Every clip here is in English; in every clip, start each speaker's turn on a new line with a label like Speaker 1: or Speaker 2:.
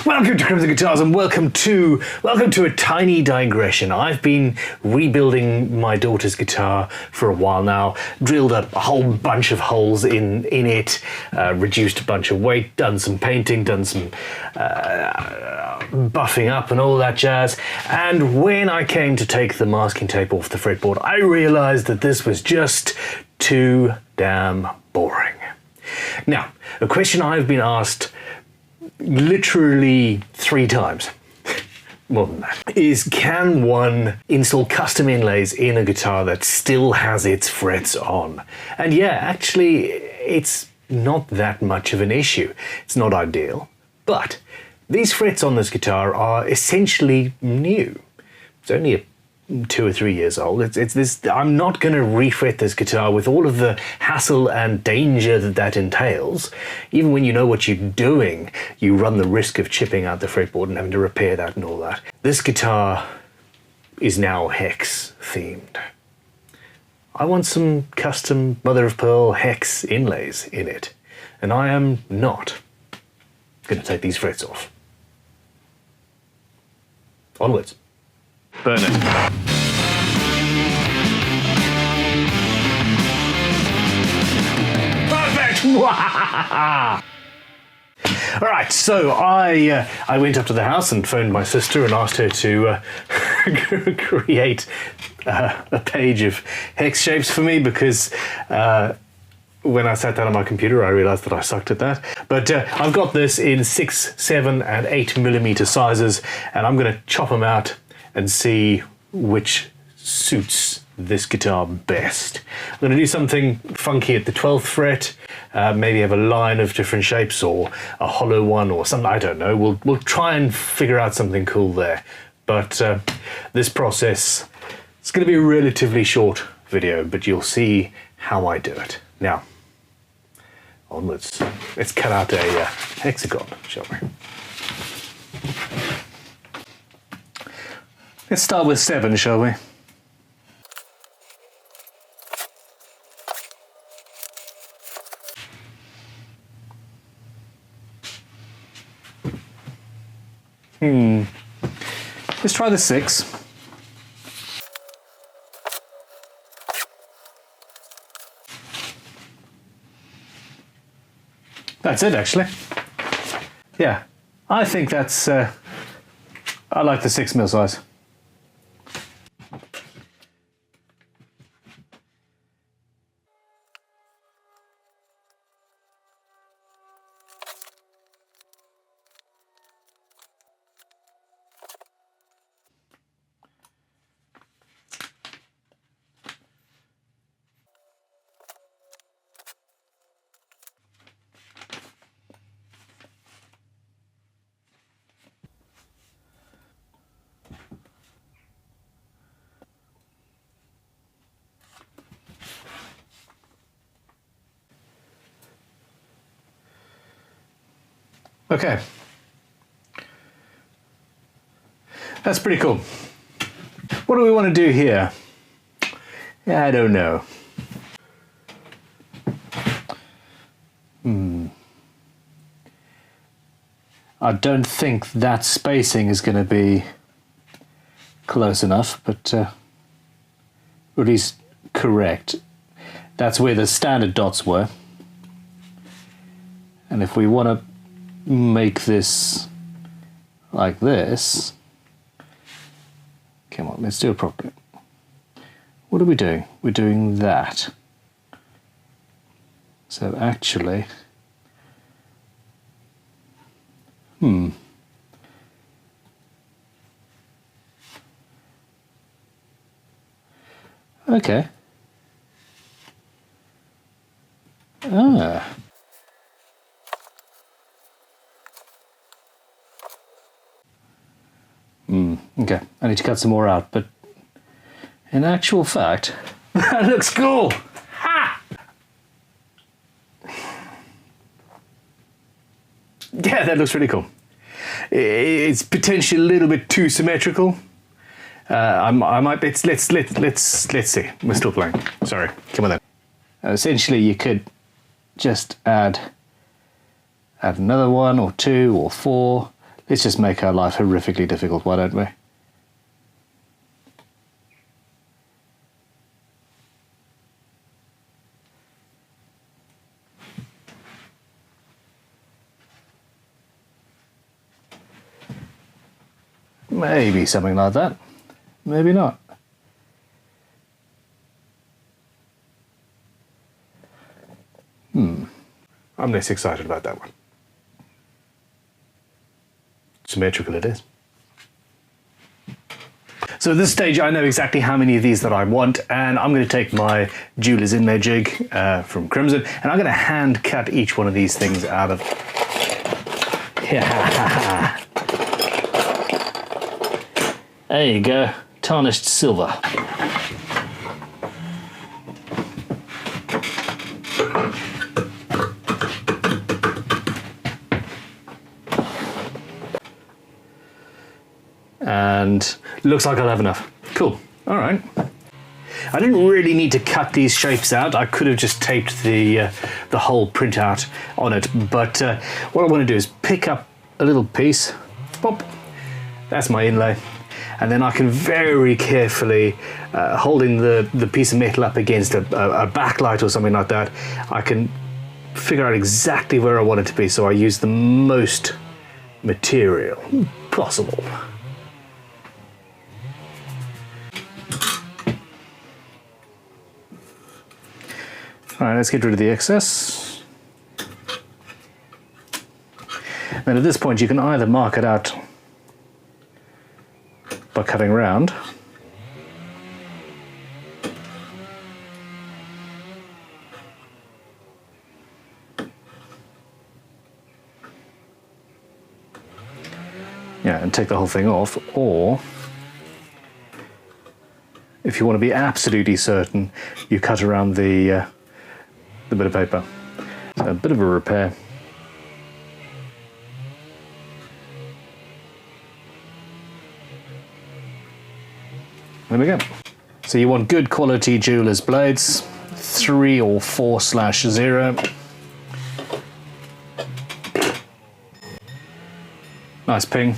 Speaker 1: Welcome to Crimson Guitars and welcome to a tiny digression. I've been rebuilding my daughter's guitar for a while now, drilled up a whole bunch of holes in it, reduced a bunch of weight, done some painting, done some buffing up and all that jazz. And when I came to take the masking tape off the fretboard, I realized that this was just too damn boring. Now, a question I've been asked literally 3 times, more than that, is can one install custom inlays in a guitar that still has its frets on? And yeah, actually, it's not that much of an issue. It's not ideal, but these frets on this guitar are essentially new. It's only 2 or 3 years old. It's this. I'm not going to refret this guitar with all of the hassle and danger that entails. Even when you know what you're doing, you run the risk of chipping out the fretboard and having to repair that and all that. This guitar is now hex themed. I want some custom mother of pearl hex inlays in it, and I am not going to take these frets off. Onwards. Burn it. Perfect! All right, so I went up to the house and phoned my sister and asked her to create a page of hex shapes for me because when I sat down on my computer, I realized that I sucked at that. But I've got this in 6, 7, and 8mm sizes, and I'm going to chop them out and see which suits this guitar best. I'm going to do something funky at the 12th fret, maybe have a line of different shapes or a hollow one or something, I don't know. We'll try and figure out something cool there. But this process, it's going to be a relatively short video, but you'll see how I do it. Now, onwards. Let's cut out a hexagon, shall we? Let's start with 7, shall we? Let's try the 6. That's it, actually. Yeah, I think that's, I like the 6mm size. Okay, that's pretty cool. What do we want to do here? Yeah, I don't know. I don't think that spacing is going to be close enough, but or at least correct. That's where the standard dots were. And if we want to make this like this, come on, let's do it properly. What are we doing? We're doing that. So actually, okay. Okay, I need to cut some more out, but in actual fact, that looks cool! Ha! Yeah, that looks really cool. It's potentially a little bit too symmetrical. I might. Let's see. We're still playing. Sorry. Come on then. Essentially, you could just add another 1 or 2 or 4 Let's just make our life horrifically difficult, why don't we? Maybe something like that. Maybe not. I'm less excited about that one. Symmetrical it is. So at this stage I know exactly how many of these that I want, and I'm going to take my jeweler's inlay jig from Crimson, and I'm going to hand cut each one of these things out of... There you go, tarnished silver. And looks like I'll have enough. Cool, all right. I didn't really need to cut these shapes out. I could have just taped the whole printout on it, but what I want to do is pick up a little piece, pop, that's my inlay, and then I can very carefully, holding the piece of metal up against a backlight or something like that, I can figure out exactly where I want it to be, so I use the most material possible. All right, let's get rid of the excess. Then at this point you can either mark it out by cutting round, yeah, and take the whole thing off, or if you want to be absolutely certain, you cut around the bit of paper. So a bit of a repair. There we go. So you want good quality jeweler's blades, 3 or 4/0. Nice ping.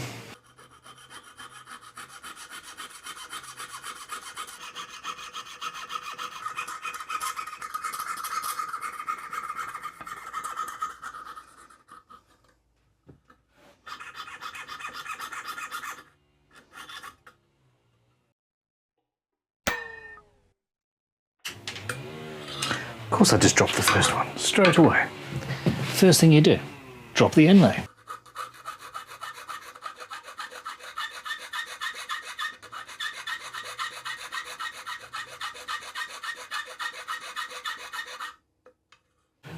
Speaker 1: Of course I just dropped the first one, straight away. First thing you do, drop the inlay.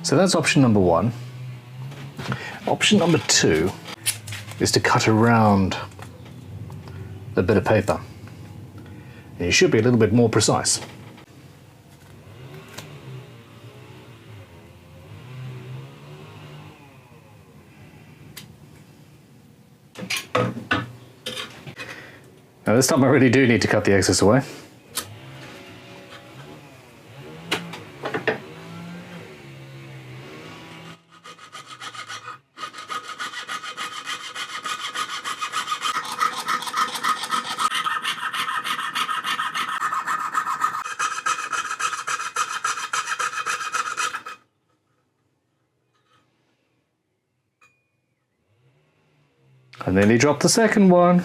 Speaker 1: So that's option number 1. Option number 2 is to cut around the bit of paper. And you should be a little bit more precise. Now this time I really do need to cut the excess away. I nearly dropped the second one.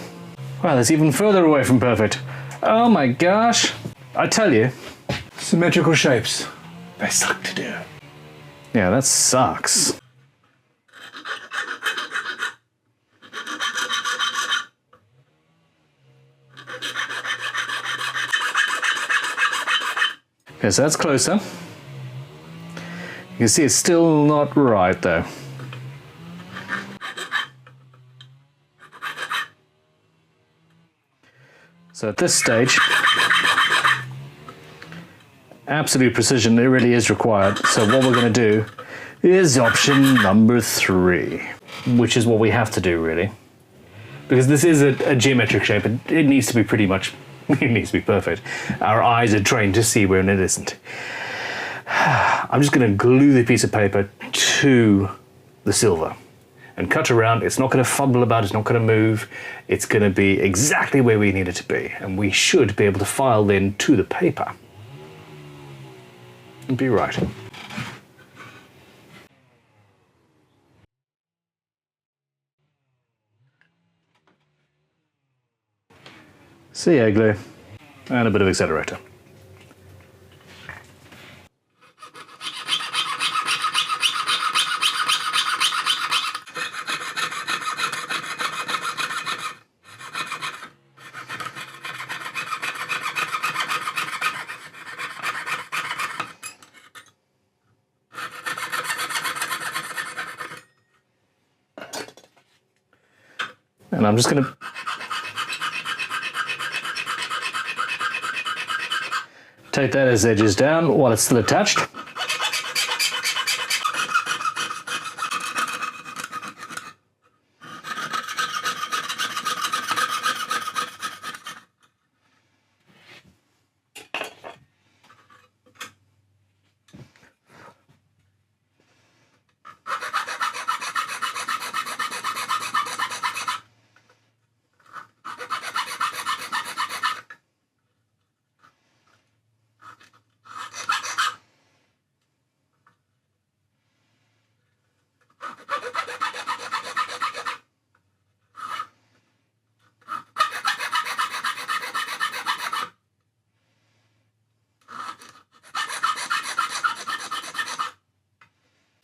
Speaker 1: Wow, that's even further away from perfect. Oh my gosh. I tell you, symmetrical shapes, they suck to do. Yeah, that sucks. Okay, so that's closer. You can see it's still not right though. So at this stage, absolute precision, it really is required. So what we're going to do is option number 3, which is what we have to do really. Because this is a geometric shape, and it needs to be pretty much, it needs to be perfect. Our eyes are trained to see when it isn't. I'm just going to glue the piece of paper to the silver. and cut around, it's not going to fumble about, it's not going to move. It's going to be exactly where we need it to be. And we should be able to file then to the paper. And be right. CA glue and a bit of accelerator. And I'm just going to take that as edges down while it's still attached.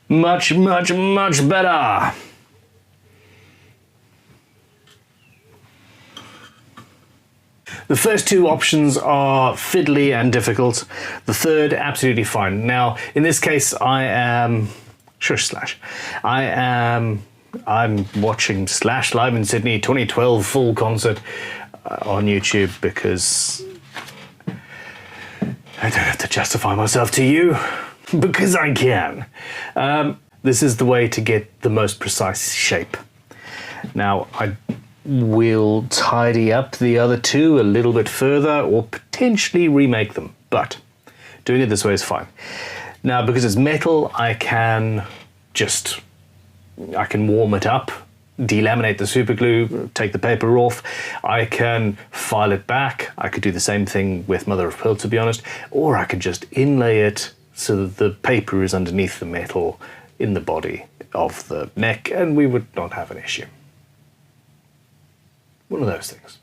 Speaker 1: Much, much, much better. The first two options are fiddly and difficult. The third, absolutely fine. Now, in this case, I'm watching Slash live in Sydney 2012 full concert on YouTube because I don't have to justify myself to you. Because I can. This is the way to get the most precise shape. Now, I will tidy up the other two a little bit further or potentially remake them, but doing it this way is fine. Now, because it's metal, I can warm it up, delaminate the super glue, take the paper off. I can file it back. I could do the same thing with mother of pearl, to be honest, or I could just inlay it so that the paper is underneath the metal in the body of the neck, and we would not have an issue. One of those things.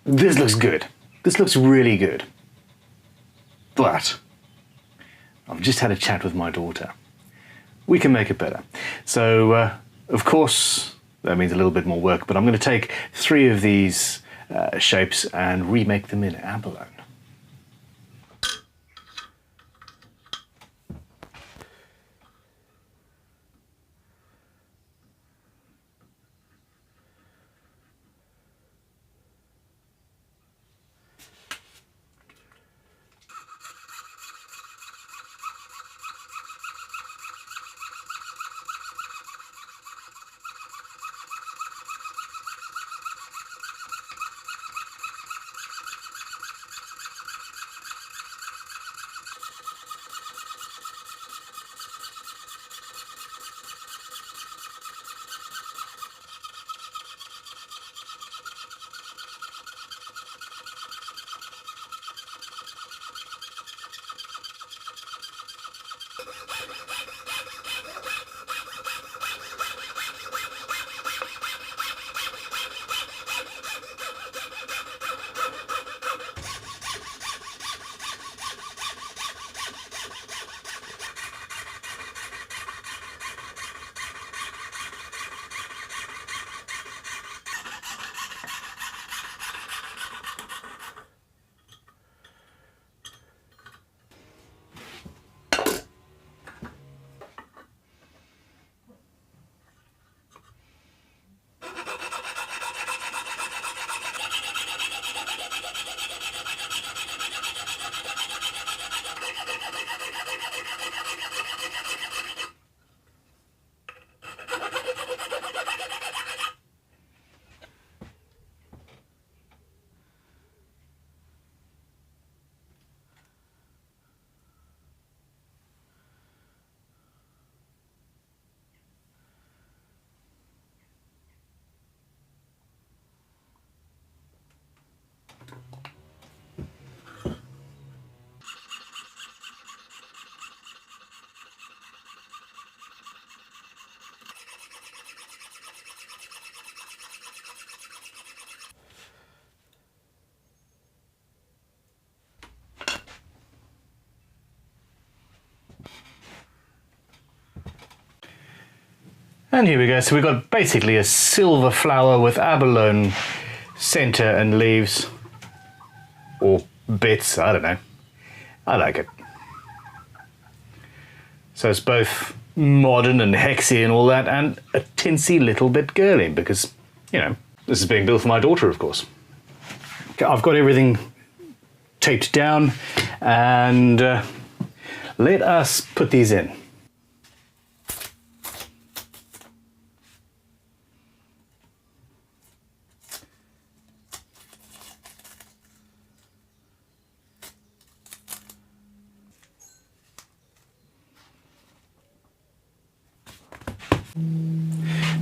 Speaker 1: This looks good. This looks really good. But I've just had a chat with my daughter. We can make it better. So, of course, that means a little bit more work, but I'm going to take 3 of these shapes and remake them in abalone. And here we go. So we've got basically a silver flower with abalone center and leaves. Or bits, I don't know. I like it. So it's both modern and hexy and all that, and a tinsy little bit girly because, you know, this is being built for my daughter, of course. Okay, I've got everything taped down, and let us put these in.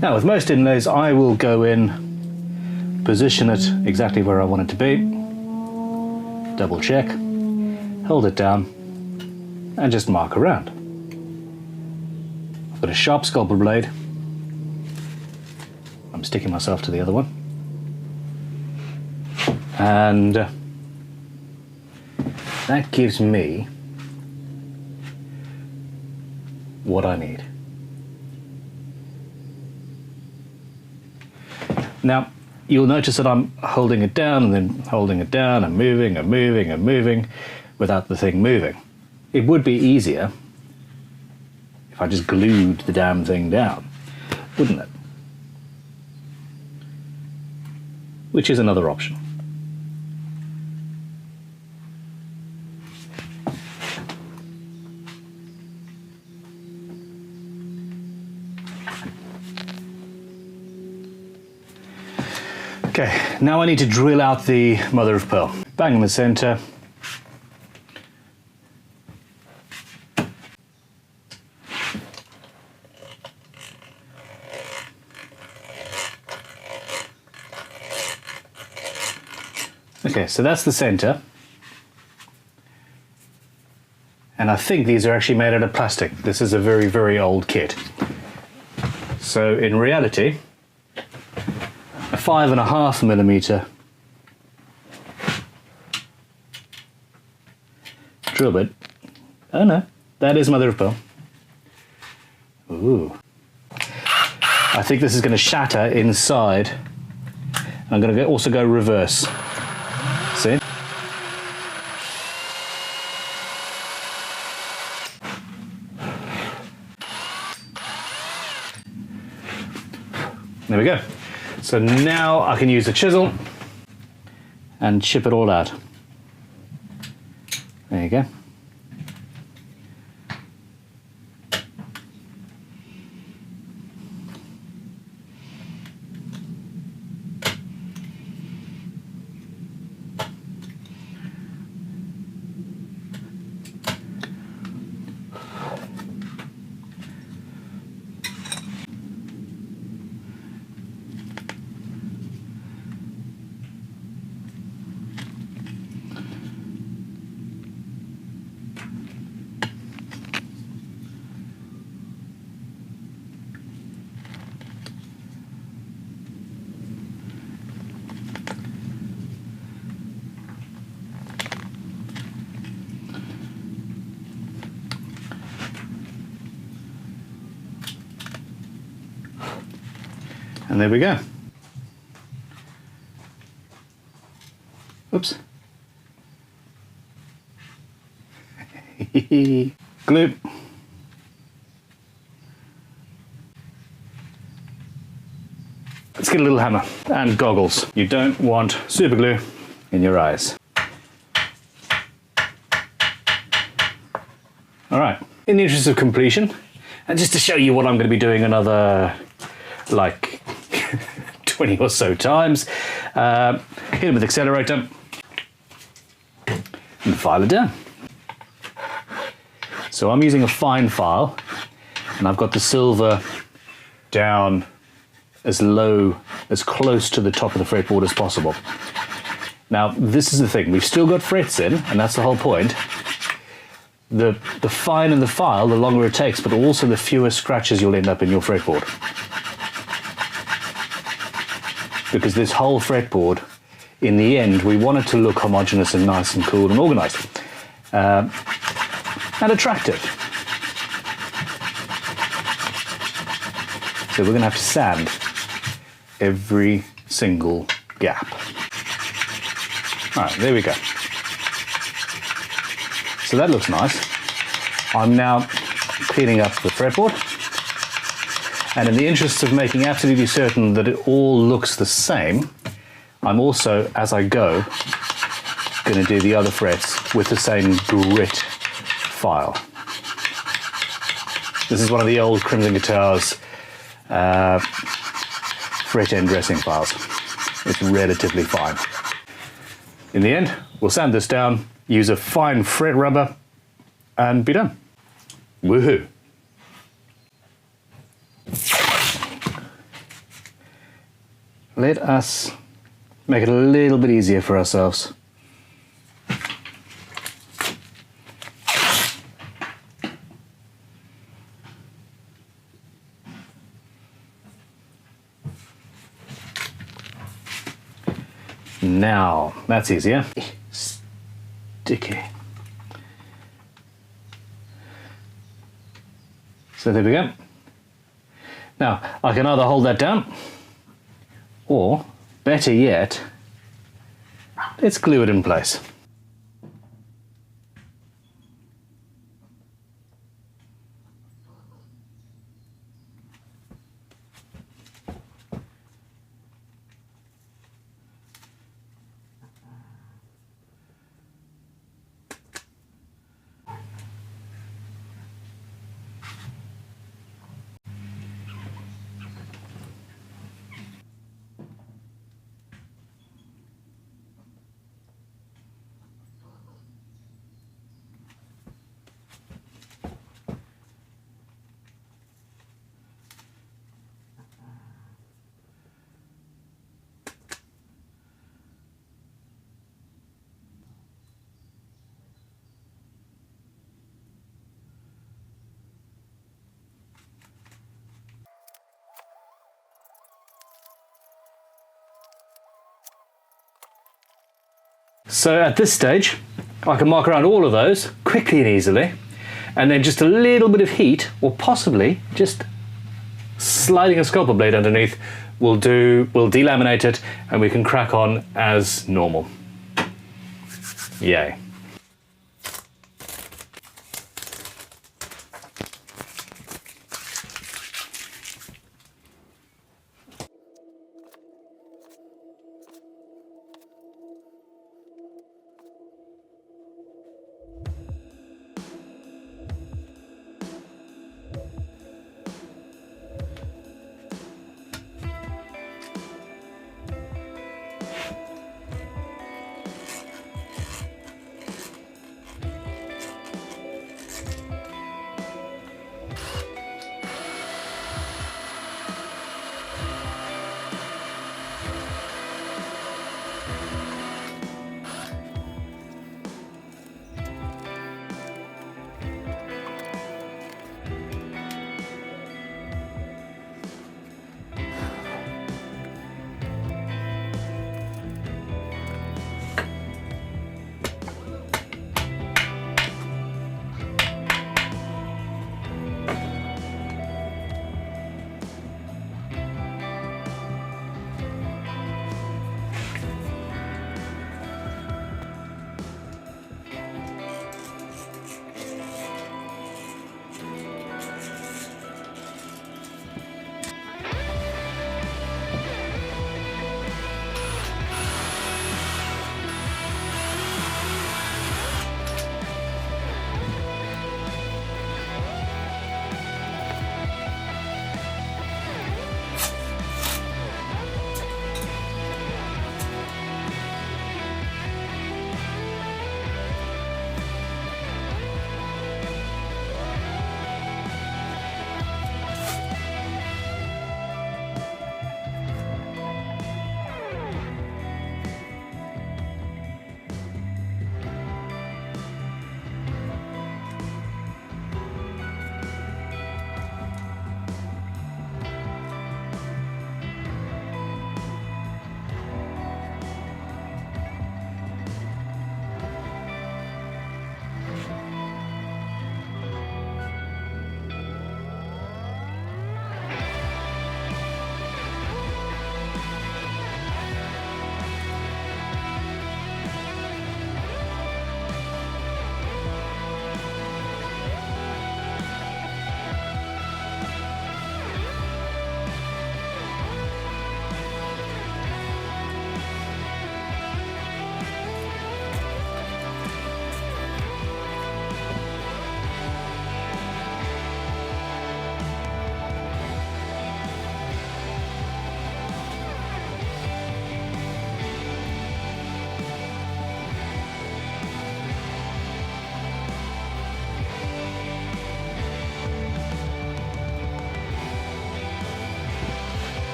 Speaker 1: Now with most inlays I will go in, position it exactly where I want it to be, double check, hold it down and just mark around. I've got a sharp scalpel blade, I'm sticking myself to the other one, and that gives me what I need. Now, you'll notice that I'm holding it down and then holding it down and moving and moving and moving without the thing moving. It would be easier if I just glued the damn thing down, wouldn't it? Which is another option. Okay, now I need to drill out the mother of pearl. Bang in the center. Okay, so that's the center. And I think these are actually made out of plastic. This is a very, very old kit. So in reality, 5.5mm drill bit. Oh no, that is mother of pearl. Ooh. I think this is going to shatter inside. I'm going to also go reverse. See? There we go. So now I can use a chisel and chip it all out. There you go. And there we go. Oops. Glue. Let's get a little hammer and goggles. You don't want super glue in your eyes. All right, in the interest of completion, and just to show you what I'm going to be doing another, like, 20 or so times, hit it with accelerator and file it down. So I'm using a fine file, and I've got the silver down as low, as close to the top of the fretboard as possible. Now, this is the thing, we've still got frets in, and that's the whole point. The finer the file, the longer it takes, but also the fewer scratches you'll end up in your fretboard. Because this whole fretboard, in the end, we want it to look homogeneous and nice and cool and organized. And attractive. So we're going to have to sand every single gap. All right, there we go. So that looks nice. I'm now cleaning up the fretboard. And in the interest of making absolutely certain that it all looks the same, I'm also, as I go, going to do the other frets with the same grit file. This is one of the old Crimson Guitars fret end dressing files. It's relatively fine. In the end, we'll sand this down, use a fine fret rubber, and be done. Woohoo! Let us make it a little bit easier for ourselves. Now, that's easier. Sticky. So there we go. Now, I can either hold that down, or, better yet, let's glue it in place. So at this stage, I can mark around all of those quickly and easily, and then just a little bit of heat, or possibly just sliding a scalpel blade underneath, will delaminate it, and we can crack on as normal. Yay.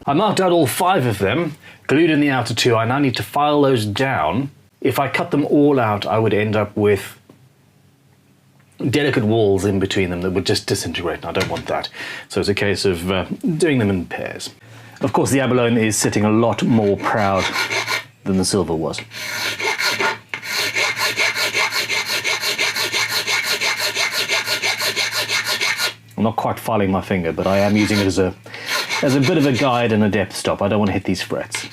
Speaker 1: I marked out all 5 of them, glued in the outer 2. I now need to file those down. If I cut them all out, I would end up with delicate walls in between them that would just disintegrate, and I don't want that. So it's a case of doing them in pairs. Of course, the abalone is sitting a lot more proud than the silver was. I'm not quite filing my finger, but I am using it as a bit of a guide and a depth stop. I don't want to hit these frets.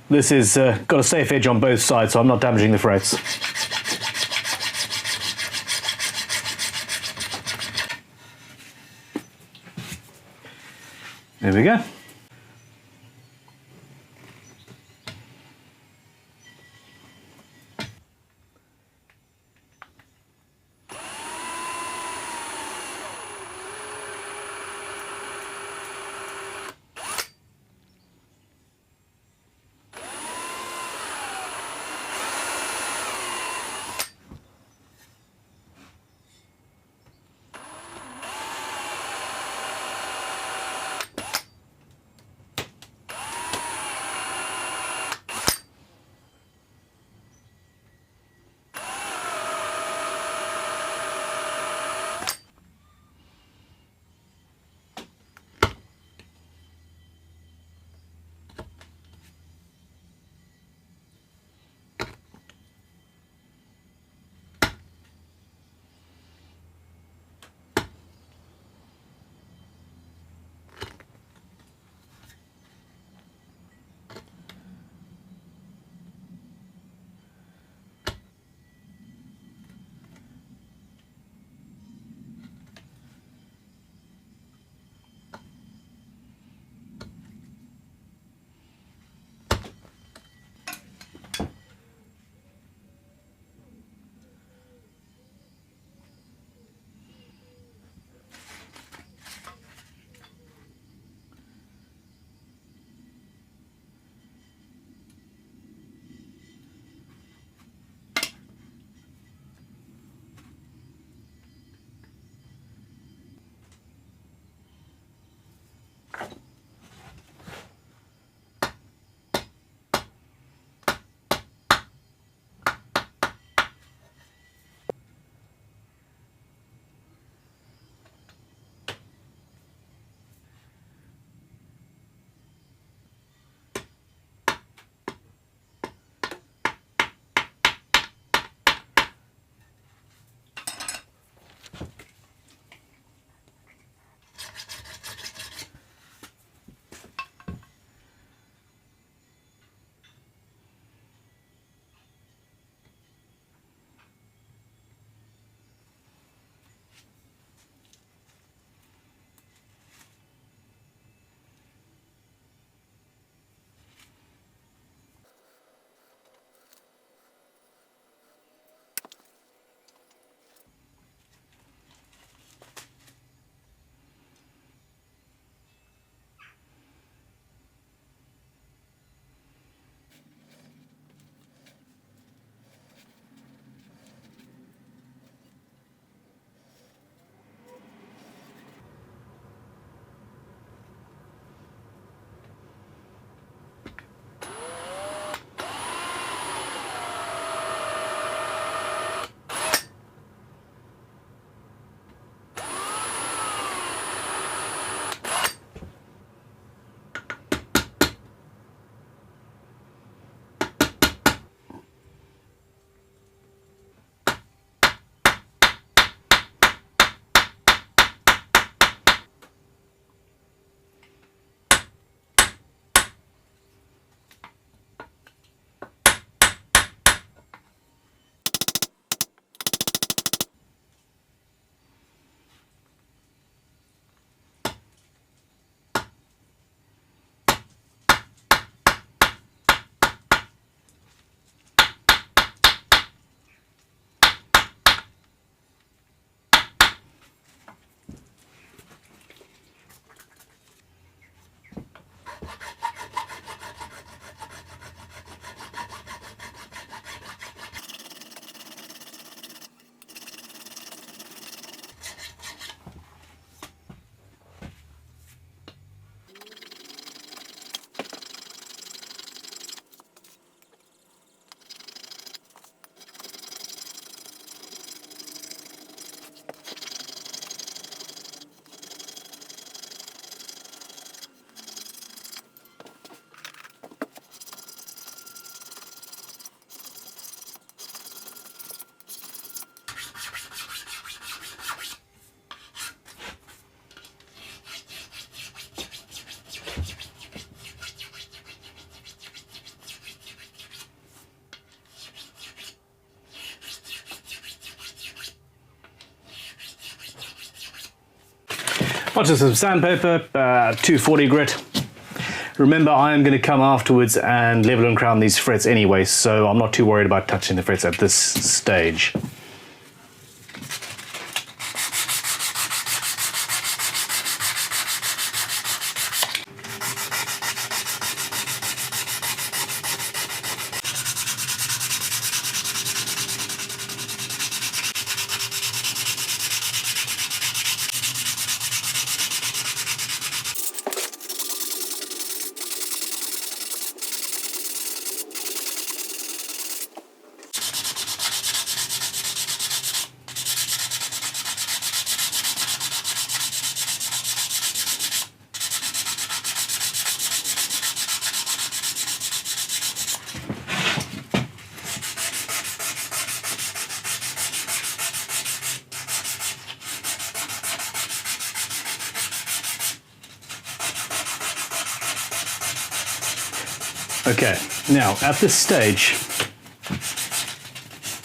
Speaker 1: This is got a safe edge on both sides, so I'm not damaging the frets. There we go. Onto some sandpaper, 240 grit. Remember, I am going to come afterwards and level and crown these frets anyway, so I'm not too worried about touching the frets at this stage. Okay, now at this stage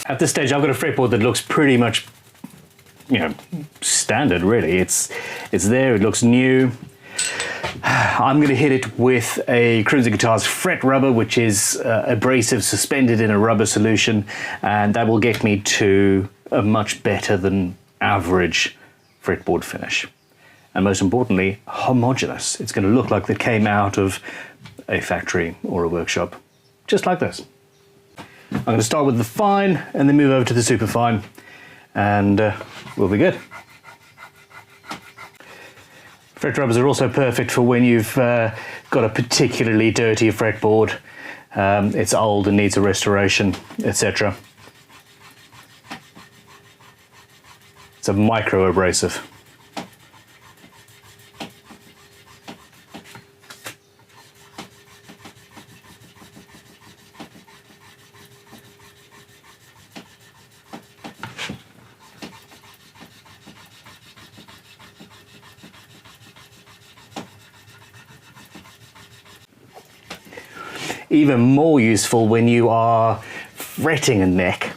Speaker 1: I've got a fretboard that looks pretty much, you know, standard really. It's there, it looks new. I'm going to hit it with a Crimson Guitars fret rubber, which is abrasive suspended in a rubber solution, and that will get me to a much better than average fretboard finish. And most importantly, homogeneous. It's going to look like it came out of a factory or a workshop, just like this. I'm going to start with the fine and then move over to the Superfine, and we'll be good. Fret rubbers are also perfect for when you've got a particularly dirty fretboard, it's old and needs a restoration, etc. It's a micro abrasive. Even more useful when you are fretting a neck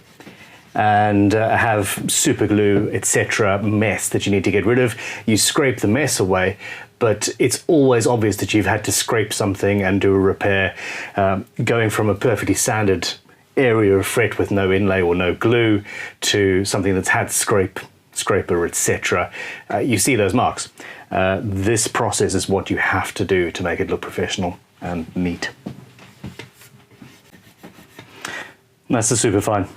Speaker 1: and have super glue, etc. mess that you need to get rid of. You scrape the mess away, but it's always obvious that you've had to scrape something and do a repair. Going from a perfectly standard area of fret with no inlay or no glue to something that's had scraper, etc. You see those marks. This process is what you have to do to make it look professional and neat. And that's the Superfine.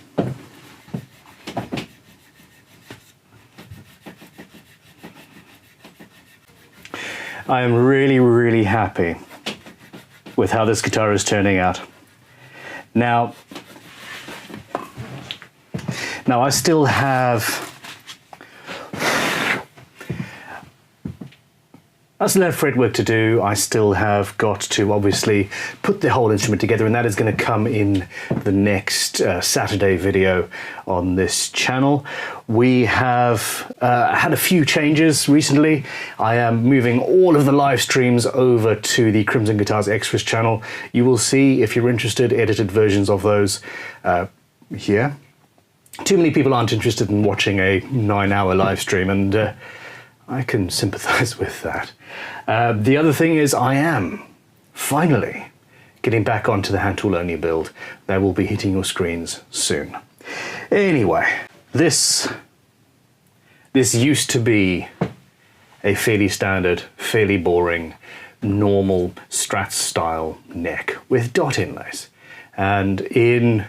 Speaker 1: I am really, really happy with how this guitar is turning out. Now I still have fret work to do. I still have got to obviously put the whole instrument together, and that is going to come in the next Saturday video on this channel. We have had a few changes recently. I am moving all of the live streams over to the Crimson Guitars Extras channel. You will see, if you're interested, edited versions of those here. Too many people aren't interested in watching a 9-hour live stream, and I can sympathize with that. The other thing is I am finally getting back onto the hand tool only build. That will be hitting your screens soon. Anyway, this used to be a fairly standard, fairly boring, normal Strat style neck with dot inlays. And in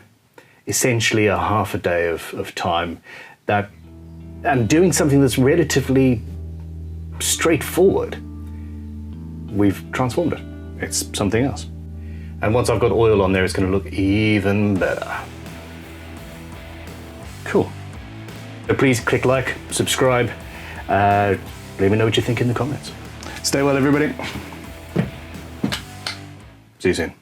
Speaker 1: essentially a half a day of time, that and doing something that's relatively straightforward, we've transformed it. It's something else. And once I've got oil on there, it's going to look even better. Cool. So please click like, subscribe, let me know what you think in the comments. Stay well, everybody. See you soon.